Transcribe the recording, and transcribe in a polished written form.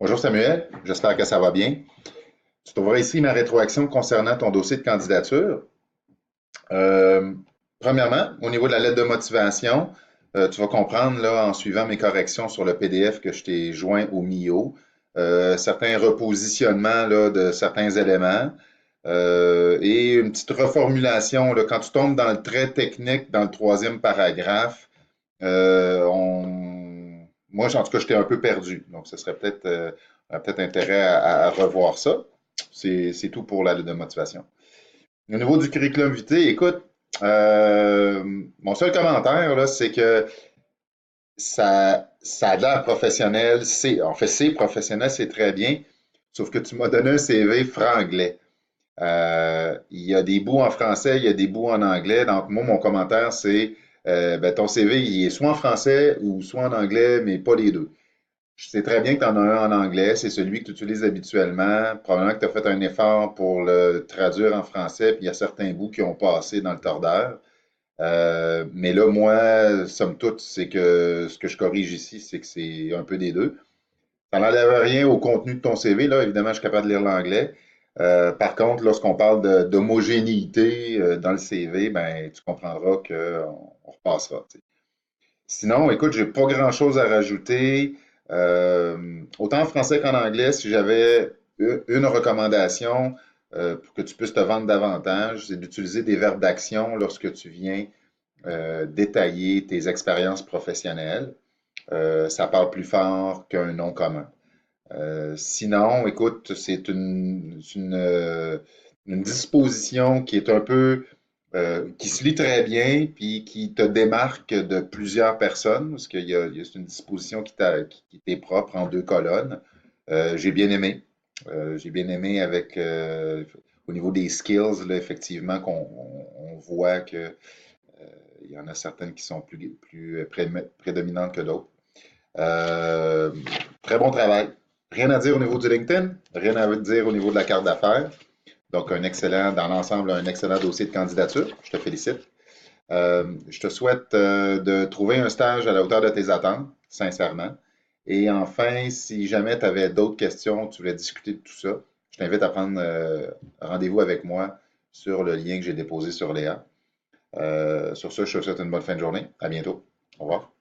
Bonjour Samuel, j'espère que ça va bien. Tu trouveras ici ma rétroaction concernant ton dossier de candidature. Euh, Premièrement, au niveau de la lettre de motivation, tu vas comprendre là, en suivant mes corrections sur le PDF que je t'ai joint au MIO, certains repositionnements là, de certains éléments et une petite reformulation. Là, quand tu tombes dans le trait technique dans le troisième paragraphe, moi, en tout cas, j'étais un peu perdu. Donc, ce serait peut-être peut-être intérêt à revoir ça. C'est tout pour la lettre de motivation. Au niveau du curriculum vitae, écoute, mon seul commentaire, là, c'est que ça a l'air professionnel. En fait, c'est professionnel, c'est très bien. Sauf que tu m'as donné un CV franglais. Il y a des bouts en français, il y a des bouts en anglais. Donc, moi, mon commentaire, c'est ben, ton CV, il est soit en français ou soit en anglais, mais pas les deux. Je sais très bien que tu en as un en anglais, c'est celui que tu utilises habituellement. Probablement que tu as fait un effort pour le traduire en français, puis il y a certains bouts qui ont passé dans le tordeur. Mais là, moi, somme toute, c'est que ce que je corrige ici, c'est que c'est un peu des deux. Ça n'enlève rien au contenu de ton CV, là. Évidemment, je suis capable de lire l'anglais. Par contre, lorsqu'on parle d'homogénéité dans le CV, ben, tu comprendras qu'on repassera. Tu sais. Sinon, écoute, j'ai pas grand-chose à rajouter. Autant en français qu'en anglais, si j'avais une recommandation pour que tu puisses te vendre davantage, c'est d'utiliser des verbes d'action lorsque tu viens détailler tes expériences professionnelles. Ça parle plus fort qu'un nom commun. Sinon, écoute, une disposition qui est un peu, qui se lit très bien, puis qui te démarque de plusieurs personnes, parce c'est une disposition qui t'est propre en deux colonnes. J'ai bien aimé. J'ai bien aimé avec, au niveau des skills, là, effectivement, on voit que il y en a certaines qui sont plus prédominantes que d'autres. Euh, Très bon travail. Rien à dire au niveau du LinkedIn, rien à dire au niveau de la carte d'affaires. Donc, dans l'ensemble, un excellent dossier de candidature. Je te félicite. Je te souhaite de trouver un stage à la hauteur de tes attentes, sincèrement. Et enfin, si jamais tu avais d'autres questions, tu voulais discuter de tout ça, je t'invite à prendre rendez-vous avec moi sur le lien que j'ai déposé sur Léa. Sur ce, je te souhaite une bonne fin de journée. À bientôt. Au revoir.